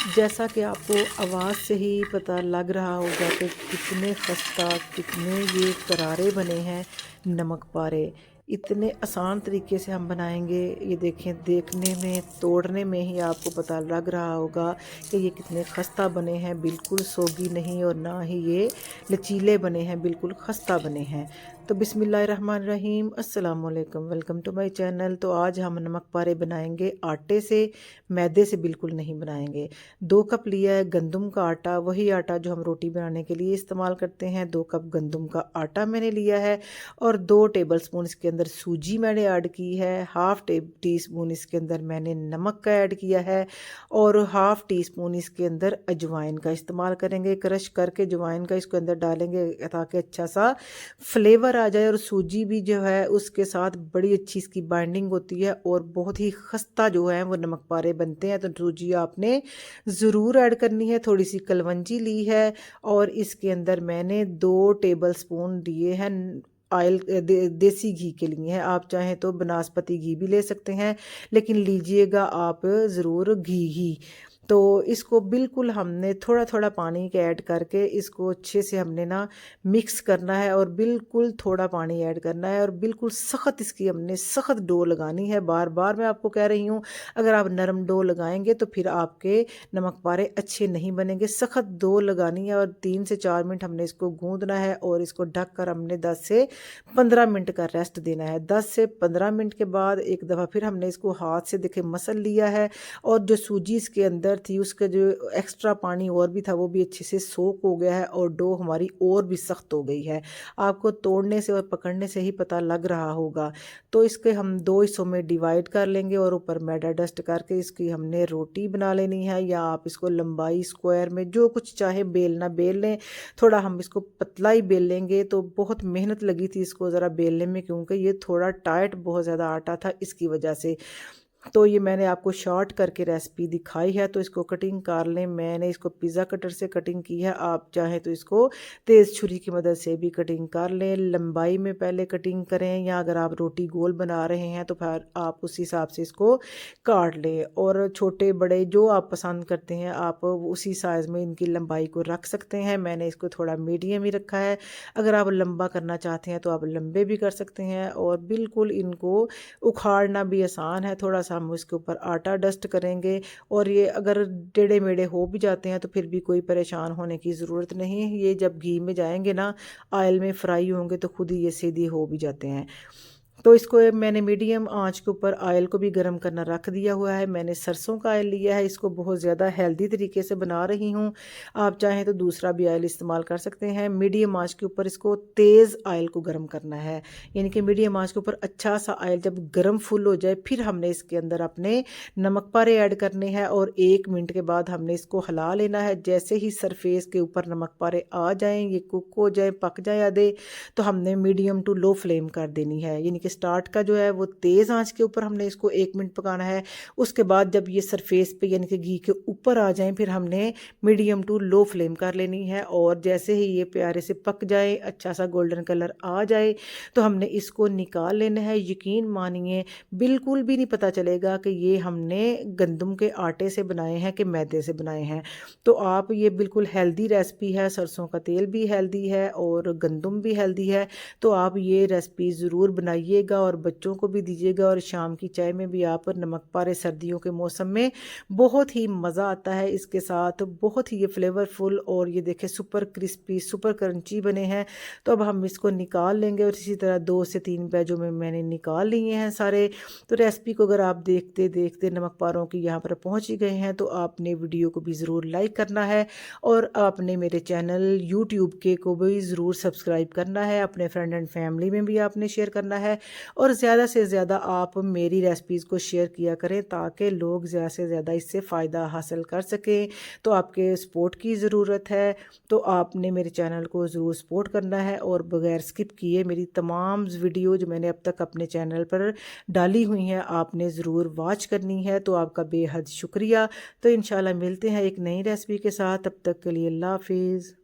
जैसा कि आपको आवाज़ से ही पता लग रहा होगा कि कितने खस्ता, कितने ये करारे बने हैं नमक पारे। इतने आसान तरीके से हम बनाएंगे, ये देखें, देखने में, तोड़ने में ही आपको पता लग रहा होगा कि ये कितने खस्ता बने हैं। बिल्कुल सोगी नहीं और ना ही ये लचीले बने हैं, बिल्कुल खस्ता बने हैं। तो बिस्मिल्लाहिर्रहमानिर्रहीम, अस्सलाम वालेकुम, वेलकम टू माय चैनल। तो आज हम नमक पारे बनाएंगे आटे से, मैदे से बिल्कुल नहीं बनाएंगे। 2 कप लिया है गंदम का आटा, वही आटा जो हम रोटी बनाने के लिए इस्तेमाल करते हैं। 2 कप गंदम का आटा मैंने लिया है और 2 टेबल स्पून इसके अंदर सूजी मैंने ऐड की है। हाफ़ टी स्पून इसके अंदर मैंने नमक का ऐड किया है और हाफ़ टी स्पून इसके अंदर अजवाइन का इस्तेमाल करेंगे। क्रश करके अजवाइन का इसके अंदर डालेंगे ताकि अच्छा सा फ्लेवर आ जाए और सूजी भी जो है उसके साथ बड़ी अच्छी इसकी बाइंडिंग होती है और बहुत ही खस्ता जो है वो नमक पारे बनते हैं। तो सूजी आपने ज़रूर ऐड करनी है। थोड़ी सी कलवंजी ली है और इसके अंदर मैंने 2 टेबल स्पून दिए हैं ऑयल, देसी घी के लिए हैं। आप चाहें तो बनास्पति घी भी ले सकते हैं, लेकिन लीजिएगा आप ज़रूर घी ही। तो इसको बिल्कुल हमने थोड़ा थोड़ा पानी के ऐड करके इसको अच्छे से हमने ना मिक्स करना है और बिल्कुल थोड़ा पानी ऐड करना है और बिल्कुल सख्त इसकी हमने सख्त डो लगानी है। बार बार मैं आपको कह रही हूँ, अगर आप नरम डो लगाएंगे तो फिर आपके नमक पारे अच्छे नहीं बनेंगे। सख्त डो लगानी है और 3 से 4 मिनट हमने इसको गूंदना है और इसको ढक कर हमने 10 से 15 मिनट का रेस्ट देना है। 10 से 15 मिनट के बाद एक दफ़ा फिर हमने इसको हाथ से देखे मसल लिया है और जो सूजी इसके अंदर थी उसका जो एक्स्ट्रा पानी और भी था वो भी अच्छे से सोक हो गया है और डो हमारी और भी सख्त हो गई है। आपको तोड़ने से और पकड़ने से ही पता लग रहा होगा। तो इसके हम 2 हिस्सों में डिवाइड कर लेंगे और ऊपर मैदा डस्ट करके इसकी हमने रोटी बना लेनी है, या आप इसको लंबाई स्क्वायर में जो कुछ चाहे बेलना बेल लें। थोड़ा हम इसको पतला ही बेल लेंगे। तो बहुत मेहनत लगी थी इसको ज़रा बेलने में, क्योंकि ये थोड़ा टाइट बहुत ज़्यादा आटा था, इसकी वजह से। तो ये मैंने आपको शॉर्ट करके रेसिपी दिखाई है। तो इसको कटिंग कर लें। मैंने इसको पिज़्ज़ा कटर से कटिंग की है, आप चाहें तो इसको तेज़ छुरी की मदद से भी कटिंग कर लें। लंबाई में पहले कटिंग करें, या अगर आप रोटी गोल बना रहे हैं तो फिर आप उस हिसाब से इसको काट लें। और छोटे बड़े जो आप पसंद करते हैं आप उसी साइज़ में इनकी लंबाई को रख सकते हैं। मैंने इसको थोड़ा मीडियम ही रखा है। अगर आप लंबा करना चाहते हैं तो आप लंबे भी कर सकते हैं। और बिल्कुल इनको उखाड़ना भी आसान है। थोड़ा सा हम इसके ऊपर आटा डस्ट करेंगे और ये अगर टेढ़े मेढ़े हो भी जाते हैं तो फिर भी कोई परेशान होने की ज़रूरत नहीं है। ये जब घी में जाएंगे ना, ऑयल में फ्राई होंगे, तो खुद ही ये सीधी हो भी जाते हैं। तो इसको मैंने मीडियम आंच के ऊपर ऑयल को भी गर्म करना रख दिया हुआ है। मैंने सरसों का ऑयल लिया है, इसको बहुत ज़्यादा हेल्दी तरीके से बना रही हूँ। आप चाहें तो दूसरा भी ऑयल इस्तेमाल कर सकते हैं। मीडियम आंच के ऊपर इसको तेज़ ऑयल को गर्म करना है, यानी कि मीडियम आंच के ऊपर अच्छा सा ऑयल जब गर्म फुल हो जाए फिर हमने इसके अंदर अपने नमक पारे ऐड करने हैं और 1 मिनट के बाद हमने इसको हिला लेना है। जैसे ही सरफेस के ऊपर नमक पारे आ जाएँ, ये कुक हो जाए, पक जाए आधे, तो हमने मीडियम टू लो फ्लेम कर देनी है। यानी कि स्टार्ट का जो है वो तेज़ आंच के ऊपर हमने इसको 1 मिनट पकाना है। उसके बाद जब ये सरफेस पे यानी कि घी के ऊपर आ जाएं, फिर हमने मीडियम टू लो फ्लेम कर लेनी है। और जैसे ही ये प्यारे से पक जाए, अच्छा सा गोल्डन कलर आ जाए, तो हमने इसको निकाल लेना है। यकीन मानिए बिल्कुल भी नहीं पता चलेगा कि ये हमने गंदम के आटे से बनाए हैं कि मैदे से बनाए हैं। तो आप ये बिल्कुल हेल्दी रेसिपी है, सरसों का तेल भी हेल्दी है और गंदम भी हेल्दी है। तो आप ये रेसिपी ज़रूर बनाइएगा और बच्चों को भी दीजिएगा। और शाम की चाय में भी आप नमक पारे सर्दियों के मौसम में बहुत ही मज़ा आता है इसके साथ। बहुत ही ये फ्लेवरफुल और ये देखें सुपर क्रिस्पी, सुपर क्रंची बने हैं। तो अब हम इसको निकाल लेंगे और इसी तरह 2 से 3 बैचों में मैंने निकाल लिए हैं सारे। तो रेसिपी को अगर आप देखते देखते नमक पारों की यहाँ पर पहुँच ही गए हैं तो आपने वीडियो को भी ज़रूर लाइक करना है और आपने मेरे चैनल यूट्यूब के को भी ज़रूर सब्सक्राइब करना है। अपने फ्रेंड एंड फैमिली में भी आपने शेयर करना है और ज़्यादा से ज़्यादा आप मेरी रेसिपीज़ को शेयर किया करें ताकि लोग ज़्यादा से ज़्यादा इससे फ़ायदा हासिल कर सकें। तो आपके सपोर्ट की ज़रूरत है। तो आपने मेरे चैनल को ज़रूर सपोर्ट करना है और बगैर स्किप किए मेरी तमाम वीडियो जो मैंने अब तक अपने चैनल पर डाली हुई हैं आपने ज़रूर वॉच करनी है। तो आपका बेहद शुक्रिया। तो इंशाल्लाह मिलते हैं एक नई रेसिपी के साथ। तब तक के लिए अल्लाह हाफिज़।